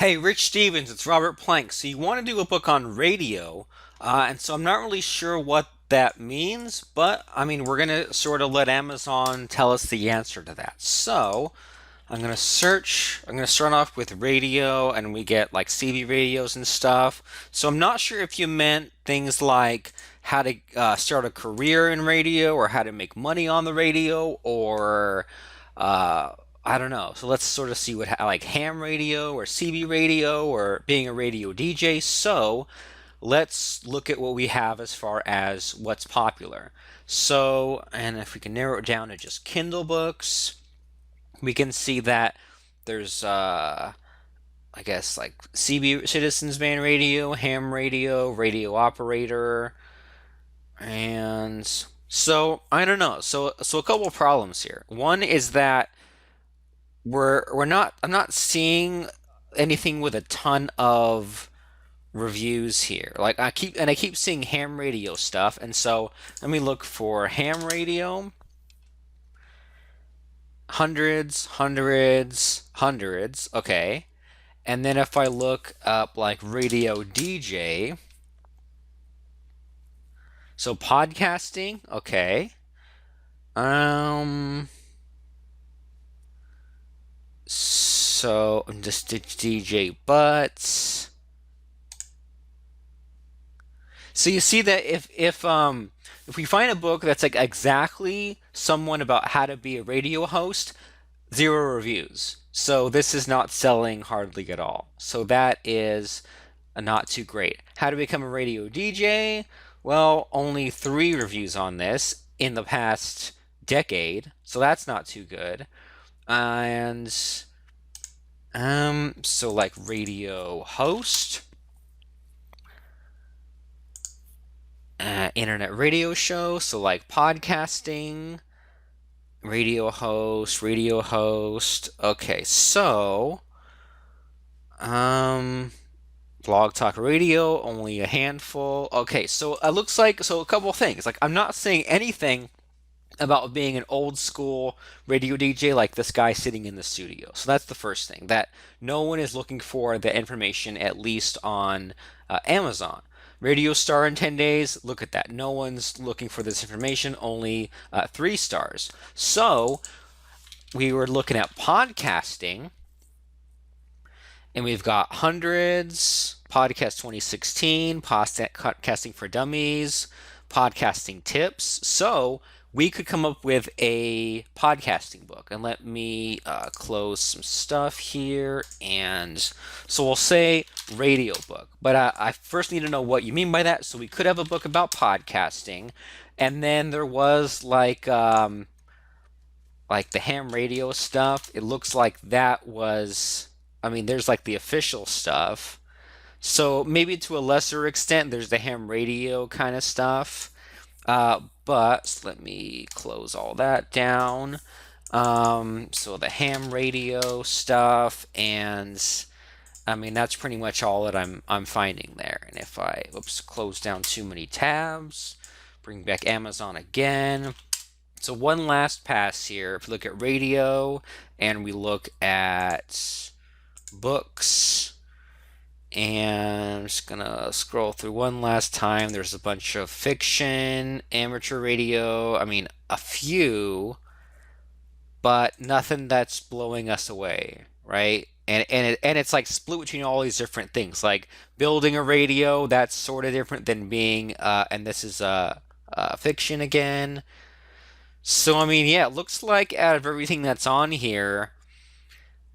Hey, Rich Stevens, it's Robert Plank. So you want to do a book on radio, and so I'm not really sure what that means, but I mean, we're gonna sort of let Amazon tell us the answer to that. So I'm gonna search. I'm gonna start off with radio, and we get like CB radios and stuff. So I'm not sure if you meant things like how to start a career in radio, or how to make money on the radio, or uh, I don't know. So let's sort of see what like ham radio or CB radio or being a radio DJ. So let's look at what we have as far as what's popular. So, and if we can narrow it down to just Kindle books, we can see that there's I guess like CB Citizens Band Radio, ham radio, radio operator, and so I don't know. So a couple of problems here. One is that we're not I'm not seeing anything with a ton of reviews here. Like I keep seeing ham radio stuff, and so let me look for ham radio. Hundreds, hundreds, hundreds. Okay. And then if I look up like radio DJ, so podcasting, okay. Um so just DJ butts. So you see that if we find a book that's like exactly someone about how to be a radio host, zero reviews. So this is not selling hardly at all. So that is not too great. How to become a radio DJ? Well, only three reviews on this in the past decade, so that's not too good. And so like radio host, internet radio show, so like podcasting, radio host. Okay, so um Blog Talk Radio, only a handful. Okay, so it looks like so a couple of things. Like I'm not saying anything about being an old school radio DJ like this guy sitting in the studio. So that's the first thing that no one is looking for the information at least on Amazon. Radio Star in 10 days, look at that. No one's looking for this information, only 3 stars. So we were looking at podcasting, and we've got hundreds, podcast 2016, podcasting for dummies, podcasting tips. So we could come up with a podcasting book. And let me close some stuff here. And so we'll say radio book. But I first need to know what you mean by that. So we could have a book about podcasting. And then there was like the ham radio stuff. It looks like that was, I mean, there's like the official stuff. So maybe to a lesser extent, there's the ham radio kind of stuff. But let me close all that down. So the ham radio stuff, and I mean that's pretty much all that I'm finding there. And if I oops close down too many tabs, bring back Amazon again. So one last pass here. If we look at radio and we look at books, and I'm just gonna scroll through one last time. There's a bunch of fiction, amateur radio. I mean, a few, but nothing that's blowing us away, right? And it's like split between all these different things. Like building a radio, that's sort of different than being. And this is fiction again. So I mean, yeah, it looks like out of everything that's on here,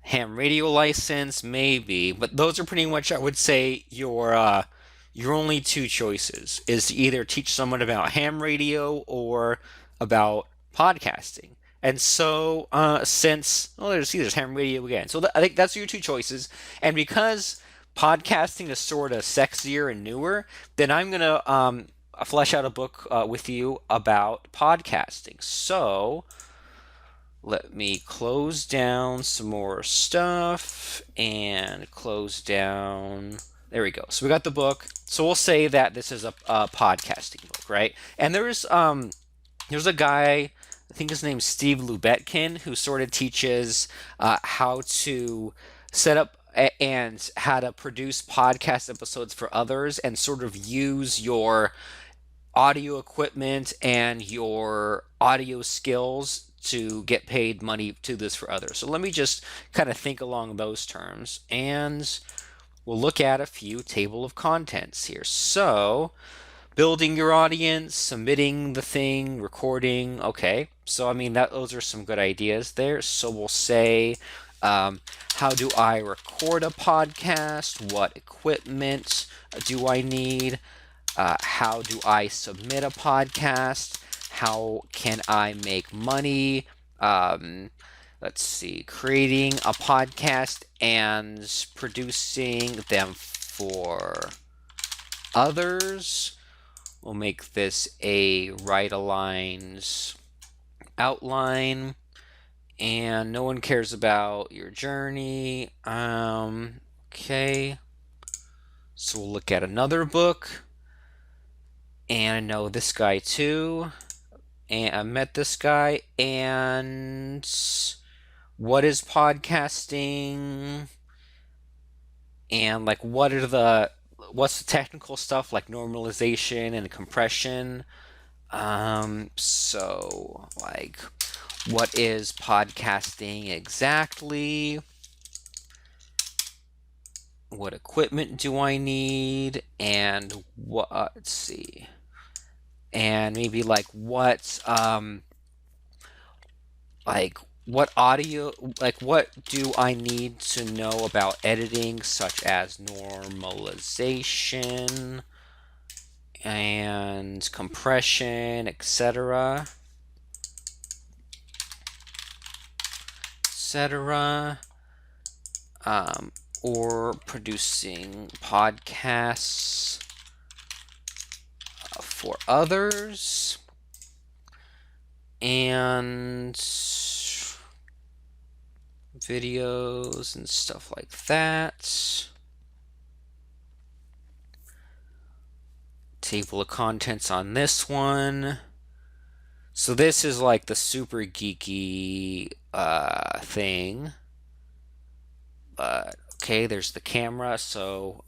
ham radio license, maybe, but those are pretty much, I would say, your only two choices is to either teach someone about ham radio or about podcasting. And so, since there's ham radio again, so I think that's your two choices. And because podcasting is sort of sexier and newer, then I'm gonna flesh out a book with you about podcasting. So let me close down some more stuff and close down. There we go. So we got the book. So we'll say that this is a podcasting book, right? And there's a guy, I think his name's Steve Lubetkin, who sort of teaches how to set up and how to produce podcast episodes for others and sort of use your audio equipment and your audio skills to get paid money to this for others. So let me just kind of think along those terms, and we'll look at a few table of contents here. So building your audience, submitting the thing, recording. Okay, so I mean that those are some good ideas there. So we'll say, how do I record a podcast? What equipment do I need? How do I submit a podcast? How can I make money? Um, let's see, creating a podcast and producing them for others. We'll make this a right aligned outline, and no one cares about your journey. Okay, so we'll look at another book, and I know this guy too, and I met this guy. And what is podcasting? And like, what's the technical stuff like normalization and compression? So like, what is podcasting exactly? What equipment do I need? And what, let's see. And maybe like what audio, like what do I need to know about editing, such as normalization and compression, etc., etc., or producing podcasts for others, and videos and stuff like that. Table of contents on this one. So this is like the super geeky thing. But okay, there's the camera. So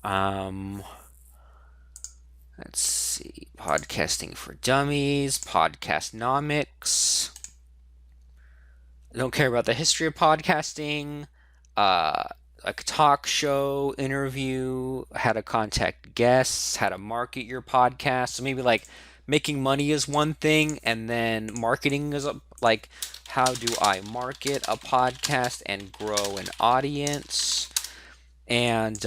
let's see, podcasting for dummies, Podcastnomics. I don't care about the history of podcasting. Like a talk show interview, how to contact guests, how to market your podcast. So maybe like making money is one thing, and then marketing is like, how do I market a podcast and grow an audience? And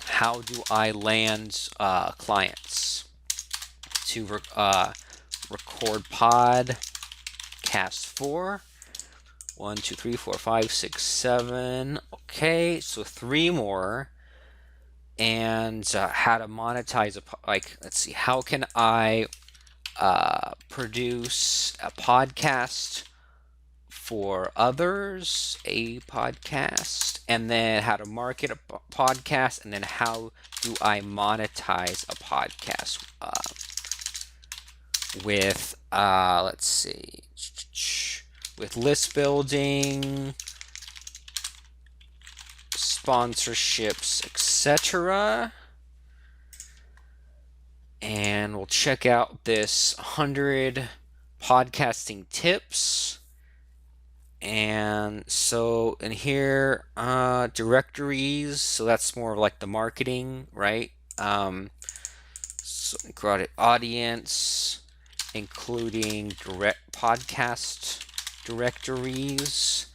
how do I land clients to record podcast for? 1, 2, 3, 4, 5, 6, 7. Okay, so 3 more. And how to monetize like, let's see, how can I produce a podcast for others, a podcast, and then how to market a podcast, and then how do I monetize a podcast with let's see, with list building, sponsorships, etc. And we'll check out this 100 podcasting tips. And so in here, directories, so that's more like the marketing, right? So crowded audience, including direct podcast directories,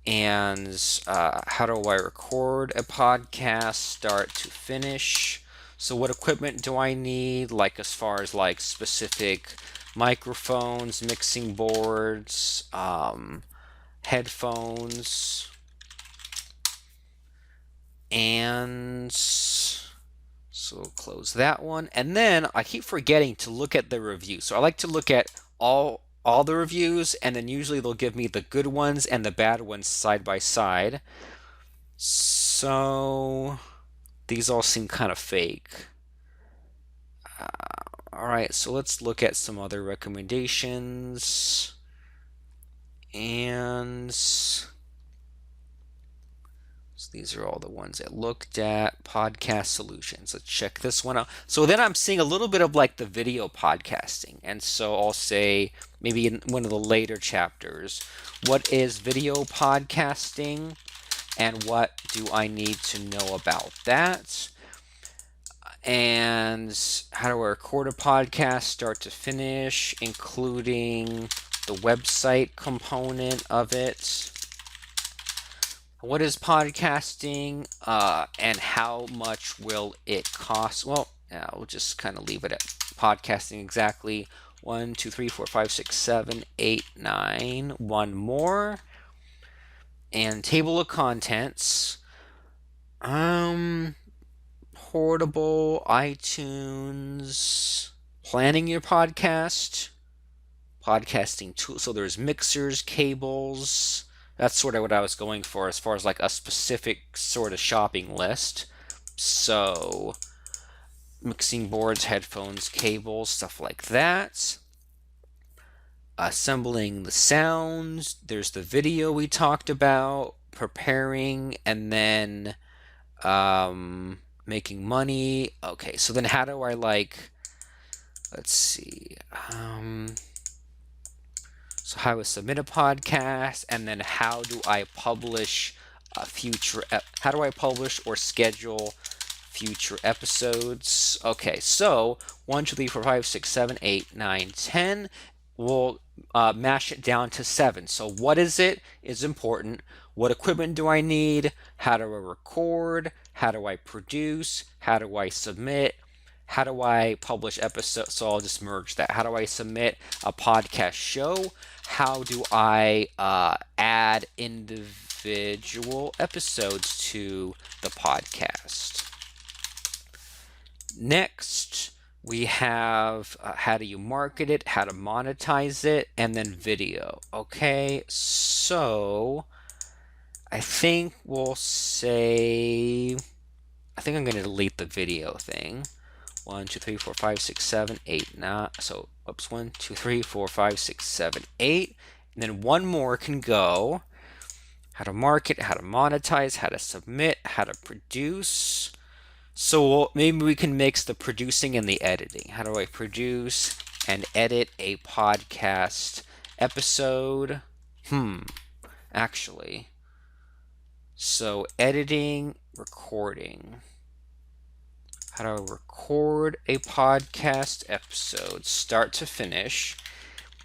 and how do I record a podcast start to finish. So what equipment do I need, like as far as like specific microphones, mixing boards, headphones, and so we'll close that one. And then I keep forgetting to look at the review. So I like to look at all the reviews, and then usually they'll give me the good ones and the bad ones side by side. So these all seem kind of fake. All right, so let's look at some other recommendations. And So these are all the ones I looked at. Podcast solutions. Let's check this one out. So then I'm seeing a little bit of like the video podcasting. And so I'll say maybe in one of the later chapters, what is video podcasting and what do I need to know about that? And how do I record a podcast start to finish, including the website component of it. What is podcasting and how much will it cost? Well, yeah, we'll just kind of leave it at podcasting exactly. 1, 2, 3, 4, 5, 6, 7, 8, 9. One more. And table of contents. Portable, iTunes, planning your podcast, podcasting tool. So there's mixers, cables. That's sort of what I was going for as far as like a specific sort of shopping list. So mixing boards, headphones, cables, stuff like that. Assembling the sounds. There's the video we talked about, preparing, and then making money. Okay, so then how do I let's see. So how to submit a podcast, and then how do I publish how do I publish or schedule future episodes? Okay, so 1, 2, 3, 4, 5, 6, 7, 8, 9, 10. We'll mash it down to 7. So what is it is important. What equipment do I need? How do I record? How do I produce? How do I submit? How do I publish episodes? So I'll just merge that. How do I submit a podcast show? How do I add individual episodes to the podcast? Next, we have how do you market it, how to monetize it, and then video. Okay, so I think we'll say, I think I'm going to delete the video thing. 1, 2, 3, 4, 5, 6, 7, 8, 9. So, oops, 1, 2, 3, 4, 5, 6, 7, 8. And then one more can go. How to market, how to monetize, how to submit, how to produce. So maybe we can mix the producing and the editing. How do I produce and edit a podcast episode? Actually. So editing, recording. How do I record a podcast episode, start to finish,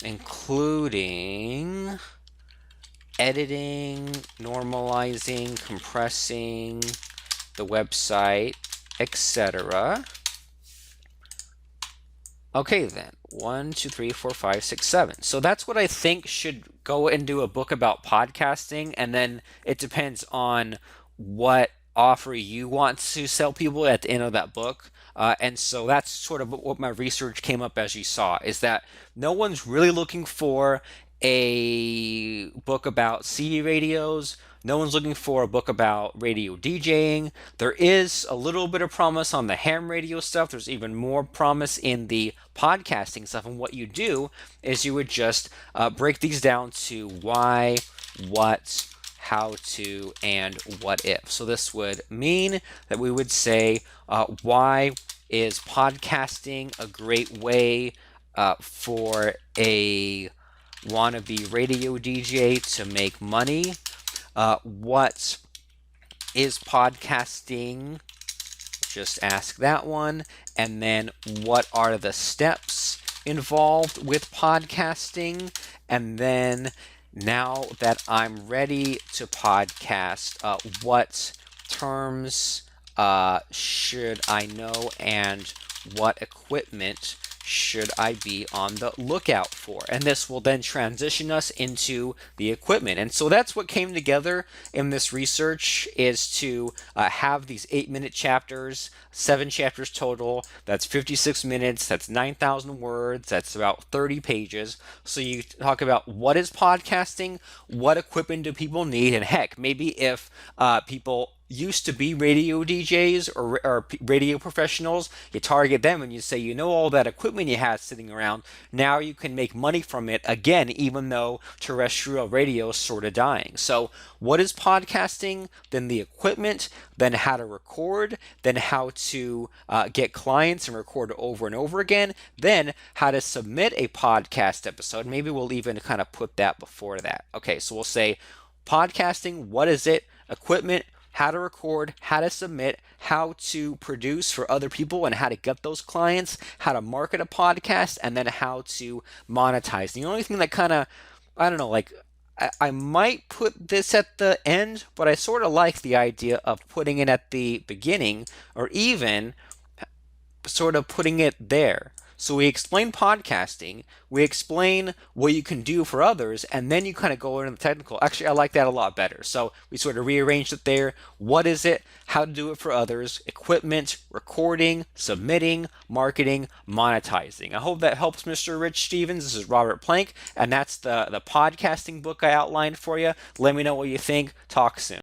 including editing, normalizing, compressing the website, etc. Okay then, 1, 2, 3, 4, 5, 6, 7. So that's what I think should go into a book about podcasting, and then it depends on what offer you want to sell people at the end of that book. And so that's sort of what my research came up as you saw, is that no one's really looking for a book about CB radios. No one's looking for a book about radio DJing. There is a little bit of promise on the ham radio stuff. There's even more promise in the podcasting stuff. And what you do is you would just break these down to why, what, how to, and what if. So this would mean that we would say, why is podcasting a great way for a wannabe radio DJ to make money? What is podcasting? Just ask that one. And then what are the steps involved with podcasting? And then now that I'm ready to podcast, what terms should I know and what equipment should I be on the lookout for? And this will then transition us into the equipment. And so that's what came together in this research, is to have these 8-minute chapters, 7 chapters total. That's 56 minutes. That's 9,000 words. That's about 30 pages. So you talk about what is podcasting, what equipment do people need, and heck, maybe if people used to be radio DJs or radio professionals, you target them and you say, you know, all that equipment you had sitting around, now you can make money from it again, even though terrestrial radio is sort of dying. So, what is podcasting? Then the equipment, then how to record, then how to get clients and record over and over again, then how to submit a podcast episode. Maybe we'll even kind of put that before that. Okay, so we'll say podcasting, what is it? Equipment, how to record, how to submit, how to produce for other people and how to get those clients, how to market a podcast, and then how to monetize. The only thing that kind of, I don't know, like I might put this at the end, but I sort of like the idea of putting it at the beginning or even sort of putting it there. So we explain podcasting, we explain what you can do for others, and then you kind of go into the technical. Actually, I like that a lot better. So we sort of rearranged it there. What is it? How to do it for others? Equipment, recording, submitting, marketing, monetizing. I hope that helps, Mr. Rich Stevens. This is Robert Plank, and that's the podcasting book I outlined for you. Let me know what you think. Talk soon.